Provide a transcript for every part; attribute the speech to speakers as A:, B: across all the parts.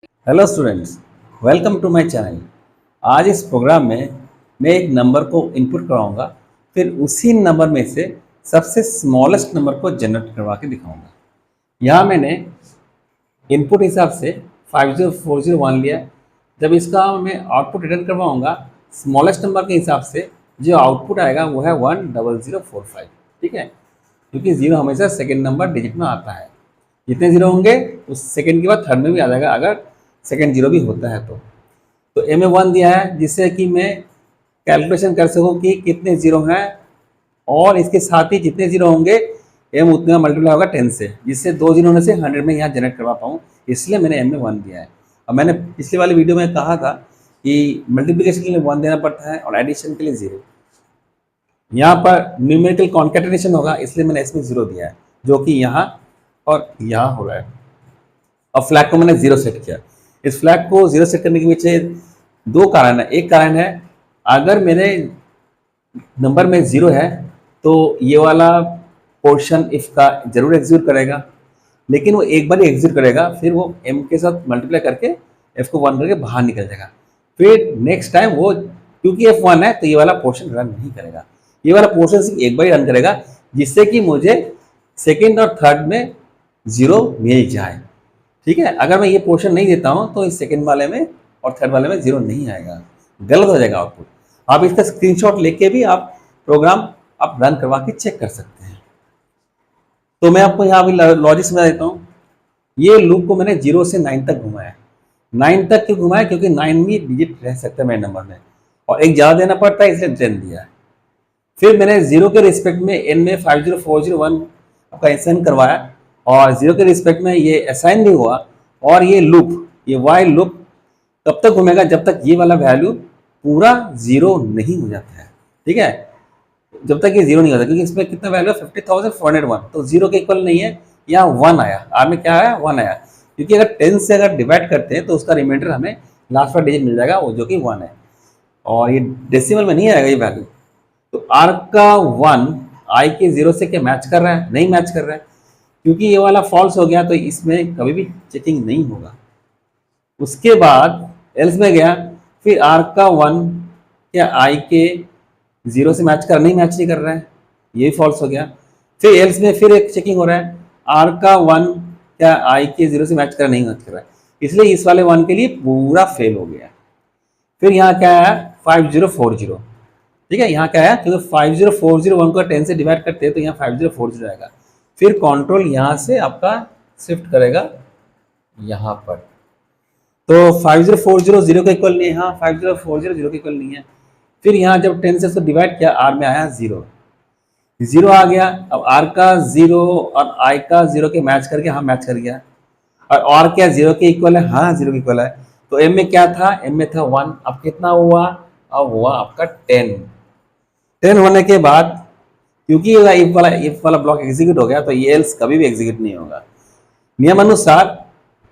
A: Hello students, welcome to my channel. आज इस programme में मैं एक नंबर को इनपुट कराऊंगा, फिर उसी नंबर में से सबसे स्मॉलेस्ट नंबर को जनरेट करवा के दिखाऊंगा। यहाँ मैंने इनपुट हिसाब से 50401 लिया। जब इसका मैं आउटपुट रिटर्न करवाऊंगा, स्मॉलेस्ट नंबर के हिसाब से जो आउटपुट आएगा वो है 10045। ठीक है, क्योंकि जीरो हमेशा सेकेंड नंबर डिजिट में आता है। जितने जीरो होंगे उस सेकेंड के बाद थर्ड में भी आ जाएगा, अगर सेकेंड जीरो भी होता है तो ए में 1 दिया है, जिससे कि मैं कैलकुलेशन कर सकूं कि कितने जीरो हैं, और इसके साथ ही जितने जीरो होंगे एम उतने मल्टीप्लाई होगा 10 से, जिससे दो जीरो होने से 100 में यहाँ जनरेट करवा पाऊँ। इसलिए मैंने एम में 1 दिया है। और मैंने पिछले वाली वीडियो में कहा था कि मल्टीप्लिकेशन के लिए 1 देना पड़ता है और एडिशन के लिए 0। यहाँ पर न्यूमेरिकल कॉन्केटेनेशन होगा, इसलिए मैंने इसमें 0 दिया है, जो कि यहाँ और यहाँ हो रहा है। और फ्लैग को मैंने 0 सेट किया। इस फ्लैग को 0 सेट करने के पीछे दो कारण है। एक कारण है, अगर मेरे नंबर में 0 है तो ये वाला पोर्शन इफ का जरूर एग्जीक्यूट करेगा, लेकिन वो एक बार ही एग्जीक्यूट करेगा, फिर वो m के साथ मल्टीप्लाई करके f को 1 करके बाहर निकल जाएगा। फिर नेक्स्ट टाइम वो, क्योंकि f 1 है तो ये वाला पोर्शन रन नहीं करेगा। ये वाला पोर्शन सिर्फ एक बार ही रन करेगा, जिससे कि मुझे सेकेंड और थर्ड में 0 मिल जाए। ठीक है, अगर मैं ये पोर्शन नहीं देता हूँ तो इस सेकेंड वाले में और थर्ड वाले में 0 नहीं आएगा, गलत हो जाएगा आउटपुट। आप इसका स्क्रीनशॉट लेके भी आप प्रोग्राम आप रन करवा के चेक कर सकते हैं। तो मैं आपको यहाँ भी लॉजिक समझा देता हूँ। ये लूप को मैंने 0 से 9 तक घुमाया। 9 तक क्यों घुमाया? क्योंकि 9 भी डिजिट रह सकता है मेरे नंबर में, और एक ज़्यादा देना पड़ता है, इसलिए 10 दिया है। फिर मैंने 0 के रिस्पेक्ट में n में 50401 आपका असाइन करवाया, और 0 के रिस्पेक्ट में ये असाइन भी हुआ। और ये लूप, ये वाइल लूप तब तक घूमेगा जब तक ये वाला वैल्यू पूरा 0 नहीं हो जाता है। ठीक है, जब तक ये 0 नहीं होता, क्योंकि इसमें कितना वैल्यू है 50,401, तो 0 के इक्वल नहीं है। यहाँ 1 आया, आर में क्या आया? 1 आया, क्योंकि अगर 10 से अगर डिवाइड करते हैं तो उसका रिमाइंडर हमें लास्ट वाला डिजिट मिल जाएगा, वो जो कि 1 है, और ये डेसिमल में नहीं आएगा ये वैल्यू। तो आर का 1 आई के 0 से क्या मैच कर रहा है? नहीं मैच कर रहा है, क्योंकि ये वाला फॉल्स हो गया, तो इसमें कभी भी चेकिंग नहीं होगा। उसके बाद एल्स में गया, फिर आर का 1 क्या आई के 0 से मैच कर, नहीं मैच नहीं कर रहा है, ये भी फॉल्स हो गया। फिर एल्स में फिर एक चेकिंग हो रहा है, आर का 1 क्या आई के 0 से मैच कर, नहीं मैच कर रहा है, इसलिए इस वाले 1 के लिए पूरा फेल हो गया। फिर यहाँ क्या आया? 5040। ठीक है, यहाँ क्या आया? क्योंकि 50401 को 10 से डिवाइड करते हैं तो यहाँ 5040 आएगा। फिर कंट्रोल यहाँ से आपका शिफ्ट करेगा यहाँ पर, तो 5040 0 के इक्वल नहीं है। हाँ, 5040 0 के इक्वल नहीं है। फिर यहाँ जब 10 से इसको डिवाइड किया, आर में आया 0 आ गया। अब आर का 0 और आई का 0 के मैच करके, हाँ मैच कर गया। और क्या 0 के इक्वल है? हाँ 0 के इक्वल है। तो एम में क्या था? एम में था 1। अब कितना हुआ? अब हुआ आपका 10 होने के बाद, क्योंकि इफ वाला ब्लॉक एग्जीक्यूट हो गया, तो ये एल्स कभी भी एग्जीक्यूट नहीं होगा। नियम अनुसार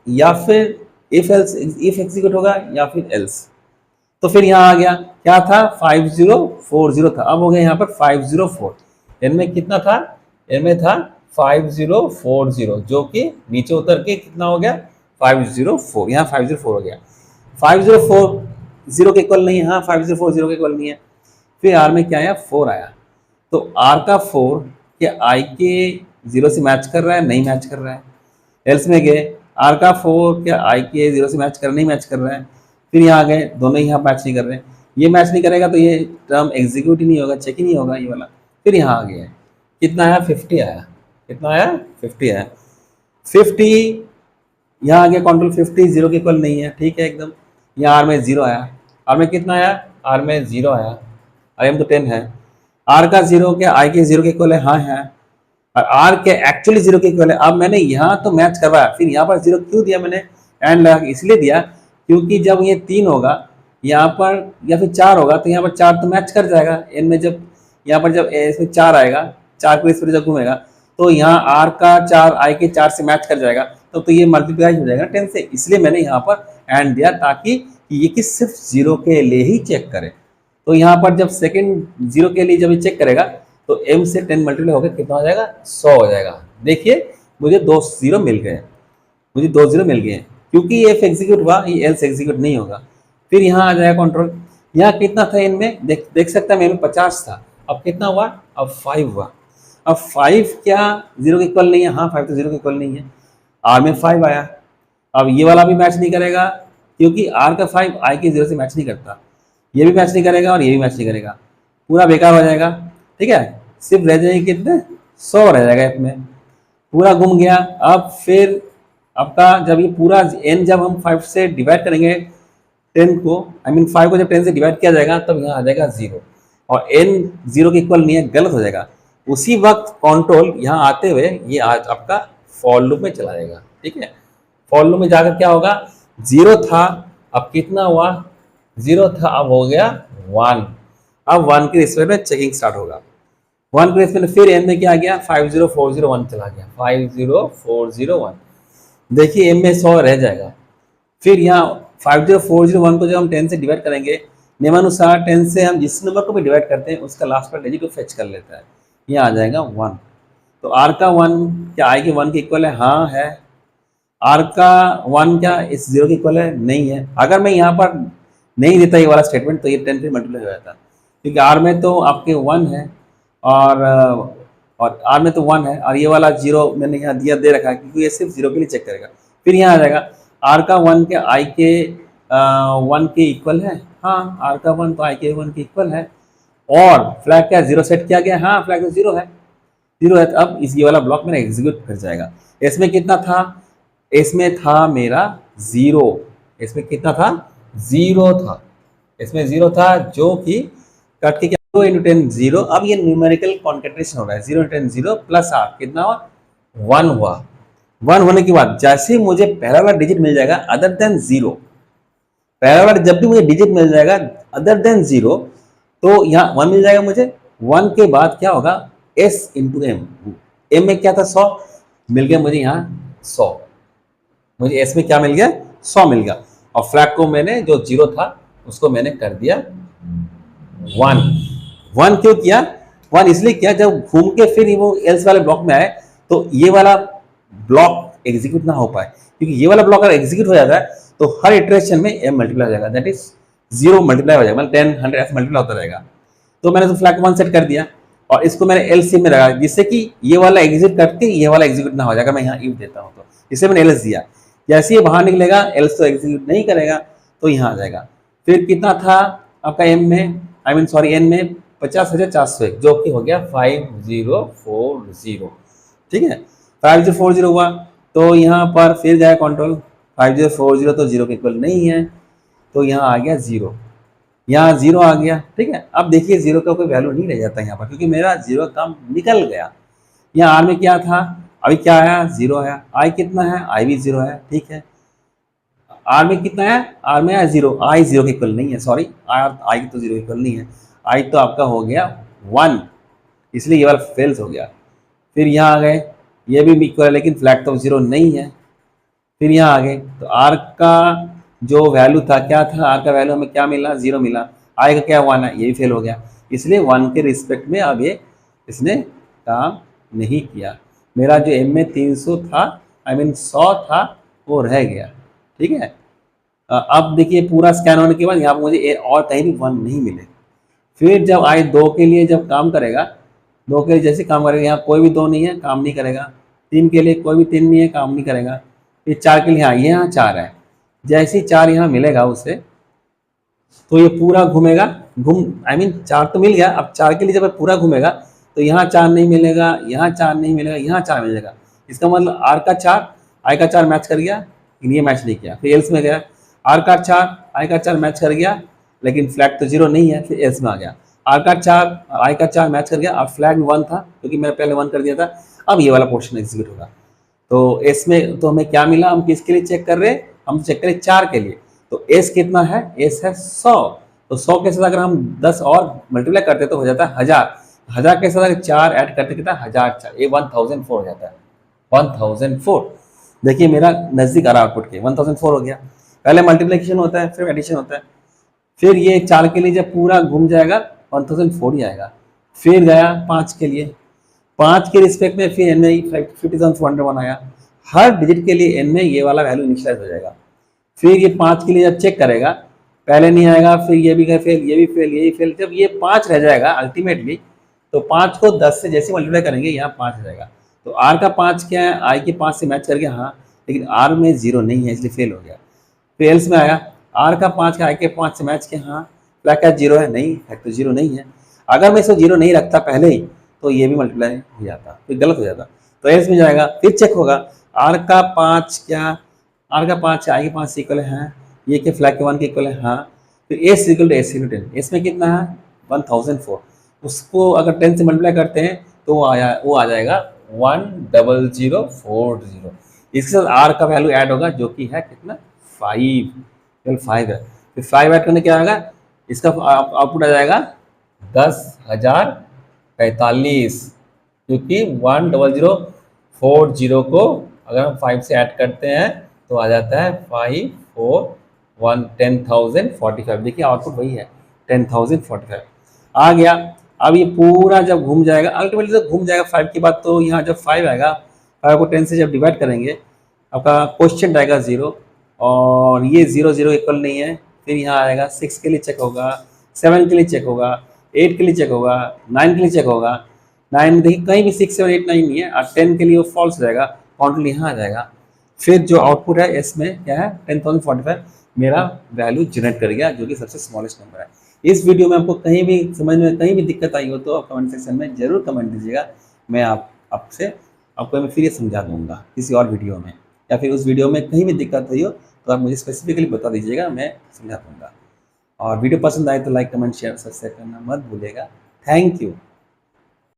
A: या फिर इफ एग्जीक्यूट होगा या फिर एल्स। तो फिर यहाँ आ गया, क्या था? 5040 था, अब हो गया यहाँ पर 504। एन में कितना था? एन में था 5040, जो कि नीचे उतर के कितना हो गया? 504। यहाँ 504 हो गया। 504 0 के इक्वल नहीं है। हाँ, 504 0 के इक्वल नहीं है। फिर आर में क्या आया? 4 आया। तो आर का 4 क्या आई के 0 से मैच कर रहा है? नहीं मैच कर रहा है। एल्स में गए, आर का 4 क्या आई के 0 से मैच कर, नहीं मैच कर रहा है। फिर यहाँ आ गए, दोनों यहाँ मैच नहीं कर रहे हैं। ये मैच नहीं करेगा तो ये टर्म एग्जीक्यूट ही नहीं होगा, चेक ही नहीं होगा ये वाला। फिर यहाँ आ गया, कितना आया? 50 आया। कितना आया? 50 आया। 50 यहाँ आ गया, कंट्रोल 50 0 के इक्वल नहीं है। ठीक है एकदम। यहाँ आर में 0 आया। आर में कितना आया? आर में 0 आया। आई एम तो 10 है। आर का 0 क्या आई के 0 के इक्वल है? हाँ है। और आर के एक्चुअली 0 के इक्वल है। अब मैंने यहाँ तो मैच करवाया, फिर यहाँ पर 0 क्यों दिया मैंने? एंड लगा इसलिए दिया क्योंकि जब ये 3 होगा यहाँ पर या फिर 4 होगा, तो यहाँ पर 4 तो मैच कर जाएगा एन में। जब यहाँ पर जब इसमें 4 आएगा, 4 को इस पर जब घूमेगा, तो यहाँ आर का 4 आई के 4 से मैच कर जाएगा, तो ये मल्टीप्लाई हो जाएगा 10 से। इसलिए मैंने यहाँ पर एंड दिया, ताकि ये कि सिर्फ 0 के लिए ही चेक करे। तो यहाँ पर जब सेकेंड 0 के लिए जब ये चेक करेगा, तो m से 10 मल्टीप्लाई होकर कितना हो जाएगा? 100 हो जाएगा। देखिए मुझे 2 0 मिल गए, मुझे 2 0 मिल गए। क्योंकि ये एफ एग्जीक्यूट हुआ, ये एल्स एग्जीक्यूट नहीं होगा। फिर यहाँ आ जाएगा कंट्रोल। यहाँ कितना था इनमें, देख सकता है मेरे में 50 था, अब कितना हुआ, अब 5 हुआ। अब 5 क्या 0 के इक्वल नहीं है, हाँ 5 तो 0 के इक्वल नहीं है, आर में 5 आया। अब ये वाला भी मैच नहीं करेगा क्योंकि आर का 5 आई के 0 से मैच नहीं करता, ये भी मैच नहीं करेगा और ये भी मैच नहीं करेगा, पूरा बेकार हो जाएगा। ठीक है, सिर्फ रह जाएगी कितने, 100 रह जाएगा इसमें, पूरा घूम गया। अब फिर आपका जब ये पूरा n जब हम 5 से डिवाइड करेंगे 10 को, आई मीन 5 को जब 10 से डिवाइड किया जाएगा तब यहाँ आ जाएगा 0, और n 0 के इक्वल नहीं है, गलत हो जाएगा। उसी वक्त कंट्रोल यहाँ आते हुए ये आज आपका फॉर लूप में चला जाएगा। ठीक है, फॉर लूप में जाकर क्या होगा, 0 था, अब कितना हुआ, 0 था, अब हो गया 1। अब 1 के रिस्पेक्ट में चेकिंग स्टार्ट होगा। 1 के रिस्पेक्ट में फिर एन में क्या आ गया, 50401 चला गया, 50401। देखिए एम में 100 रह जाएगा। फिर यहाँ 50401 को जब हम 10 से डिवाइड करेंगे, नियमानुसार 10 से हम जिस नंबर को भी डिवाइड करते हैं उसका लास्ट वाला डिजिट को फेच कर लेता है, यहाँ आ जाएगा 1। तो आर का 1 क्या आई के 1 के इक्वल है, हाँ है। आर का 1 क्या इस 0 के इक्वल है, नहीं है। अगर मैं यहाँ पर नहीं देता ये वाला स्टेटमेंट तो ये 10 से मल्टीप्लाई हो जाता, क्योंकि आर में तो आपके 1 है और आर में तो 1 है, और ये वाला 0 मैंने यहाँ दिया दे रखा है क्योंकि ये सिर्फ 0 के लिए चेक करेगा। फिर यहाँ आ जाएगा आर का 1 के आई के 1 के इक्वल है, हाँ आर का 1 तो आई के 1 के इक्वल है। और फ्लैग क्या 0 सेट किया गया, हाँ फ्लैग तो 0 है, 0 है। तो अब इस ये वाला ब्लॉक मेरा एग्जीक्यूट कर जाएगा। इसमें कितना था, इसमें था मेरा 0, इसमें कितना था, 0 था, इसमें 0 था, जो कि कट के क्या 0 × 10 0। अब ये न्यूमेरिकल कॉन्केटेनेशन हो रहा है, 0 × 10 0 प्लस आर कितना हुआ, 1 हुआ। 1 होने के बाद जैसे ही मुझे पहला वाला डिजिट मिल जाएगा अदर देन 0, पहला वाला जब भी मुझे डिजिट मिल जाएगा अदर देन 0, तो यहाँ 1 मिल जाएगा मुझे। 1 के बाद क्या होगा, s × m, m में क्या था 100, मिल गया मुझे यहाँ 100, मुझे s में क्या मिल गया, 100 मिल गया। और फ्लैग को मैंने जो 0 था उसको मैंने कर दिया 1। 1 क्यों किया, 1 इसलिए किया जब घूम के फिर वो एल्स वाले ब्लॉक में आए तो ये वाला ब्लॉक एग्जीक्यूट ना हो पाए, क्योंकि ये वाला ब्लॉक अगर एग्जीक्यूट हो जाता है तो हर इटरेशन में m मल्टीप्लाई हो जाएगा, दैट इज 0 मल्टीप्लाई हो जाएगा, मतलब 10 100 ऐसे मल्टीप्लाई होता रहेगा। तो मैंने तो फ्लैग 1 सेट कर दिया और इसको मैंने एलसीएम में लगा, जिससे कि ये वाला एग्जीक्यूट करके ये वाला एग्जीक्यूट ना हो जाएगा। मैं यहाँ इफ देता हूँ तो इससे मैंने एल्स दिया, जैसे ये बाहर निकलेगा एल्स तो एग्जीक्यूट नहीं करेगा, तो यहाँ आ जाएगा। फिर कितना था आपका एम में, आई मीन सॉरी एन में 50,401, जो कि हो गया 5040। ठीक है, 5040 हुआ तो यहाँ पर फिर गया कंट्रोल, 5040 तो 0 के इक्वल नहीं है, तो यहाँ आ गया 0, यहाँ 0 आ गया। ठीक है, अब देखिए 0 का कोई वैल्यू नहीं रह जाता यहाँ पर, क्योंकि मेरा 0 का काम निकल गया। यहाँ आर में क्या था, अभी क्या आया, 0 आया। आई कितना है, आई भी 0 है। ठीक है, आर में कितना है, आर में आया 0, आई 0 के इक्वल नहीं है, सॉरी आई तो 0 के इक्वल नहीं है, आई तो आपका हो गया 1, इसलिए ये वाला फेल्स हो गया। फिर यहाँ आ गए, ये भी इक्वल है लेकिन फ्लैग तो 0 नहीं है। फिर यहाँ आ गए तो आर का जो वैल्यू था क्या था, आर का वैल्यू हमें क्या मिला, 0 मिला। आई का क्या 1 है, ये भी फेल हो गया, इसलिए 1 के रिस्पेक्ट में अब ये इसने काम नहीं किया। मेरा जो एम में 300 था, आई मीन 100 था, वो रह गया। ठीक है, अब देखिए पूरा स्कैन होने के बाद यहाँ पर मुझे और कहीं भी 1 नहीं मिले। फिर जब आई 2 के लिए जब काम करेगा, 2 के लिए जैसे काम करेगा, यहाँ कोई भी 2 नहीं है, काम नहीं करेगा। 3 के लिए कोई भी 3 नहीं है, काम नहीं करेगा। फिर 4 के लिए, हाँ ये यहाँ 4 है, जैसे ही 4 यहाँ मिलेगा उसे तो ये पूरा घूमेगा, आई मीन 4 तो मिल गया, अब 4 के लिए जब पूरा घूमेगा तो यहाँ 4 नहीं मिलेगा, यहाँ 4 नहीं मिलेगा, यहाँ 4 मिलेगा। इसका मतलब आर का 4 आई का 4 मैच कर गया, लेकिन ये मैच नहीं किया। फिर एल्स में गया, आर का 4 आई का 4 मैच कर गया, लेकिन फ्लैग तो 0 नहीं है। फिर एल्स में आ गया, आर का 4 आई का 4 मैच कर गया, अब फ्लैग 1 था क्योंकि मैंने पहले 1 कर दिया था। अब ये वाला पोर्शन एग्जीक्यूट होगा। तो इसमें तो हमें क्या मिला, हम किसके लिए चेक कर रहे हैं, हम चेक करें 4 के लिए। तो एस कितना है, एस है 100, तो 100 के साथ अगर हम 10 और मल्टीप्लाई करते तो हो जाता है 1000, 1000 के साथ अगर 4 ऐड करते कितना 1004, ये 1004 हो जाता है, 1004। देखिए मेरा नजदीक आ रहा आउटपुट के 1004 हो गया। पहले मल्टीप्लिकेशन होता है फिर एडिशन होता है। फिर ये 4 के लिए जब पूरा घूम जाएगा 1004 ही आएगा। फिर गया 5 के लिए, 5 के रिस्पेक्ट में फिर एन में 50,401 आया। हर डिजिट के लिए एन में ये वाला वैल्यू इनिशियलाइज हो जाएगा। फिर ये 5 के लिए जब चेक करेगा, पहले नहीं आएगा, फिर ये भी फेल, ये भी फेल, ये भी फेल, जब ये 5 रह जाएगा अल्टीमेटली, तो 5 को 10 से जैसे मल्टीप्लाई करेंगे यहाँ 5 आ जाएगा। तो आर का 5 क्या है, आई के 5 से मैच कर गया, हाँ, लेकिन आर में 0 नहीं है इसलिए फेल हो गया। फिर एल्स में आएगा, आर का 5 का आई के 5 से मैच किया, हाँ, क्या 0 है, नहीं है, तो 0 नहीं है। अगर मैं इसको 0 नहीं रखता पहले ही तो ये भी मल्टीप्लाई हो जाता, फिर गलत हो जाता। तो एल्स में जाएगा, फिर चेक होगा, आर का 5 क्या, आर का 5 आई के 5 से इक्वल है, हाँ, ये के फ्लैग के 1 के इक्वल है, हाँ। फिर S equal to S equal 10, इसमें कितना है 1004, उसको अगर 10 से मल्टीप्लाई करते हैं तो वो आ जाएगा 10040। इसके साथ आर का वैल्यू ऐड होगा जो कि है कितना 5, केवल 5 है। फिर 5 ऐड करने क्या आएगा, इसका आउटपुट आ जाएगा 10,045, क्योंकि 10040 को अगर हम 5 से ऐड करते हैं तो आ जाता है 10,045। देखिए आउटपुट वही है 10,045 आ गया। अब ये पूरा जब घूम जाएगा, अल्टीमेटली जब घूम जाएगा 5 के बाद, तो यहाँ जब 5 आएगा, 5 को 10 से जब डिवाइड करेंगे, आपका क्वेश्चन आएगा 0, और ये 0 0 इक्वल नहीं है। फिर यहाँ आएगा 6 के लिए चेक होगा, 7 के लिए चेक होगा, 8 के लिए चेक होगा, 9 के लिए चेक होगा। 9 देखिए कहीं भी 6 7 8 9 नहीं है, और 10 के लिए वो फॉल्स हो जाएगा, काउंट यहाँ आ जाएगा। फिर जो आउटपुट है इसमें क्या है 10,045 मेरा वैल्यू जनरेट कर गया, जो कि सबसे स्मॉलेस्ट नंबर है। इस वीडियो में आपको कहीं भी समझ में कहीं भी दिक्कत आई हो तो आप कमेंट सेक्शन में जरूर कमेंट दीजिएगा, मैं आपको मैं फिर ये समझा दूंगा किसी और वीडियो में, या फिर उस वीडियो में कहीं भी दिक्कत हुई हो तो आप मुझे स्पेसिफिकली बता दीजिएगा, मैं समझा दूंगा। और वीडियो पसंद आए तो लाइक कमेंट शेयर सब्सक्राइब करना मत भूलिएगा। Thank you.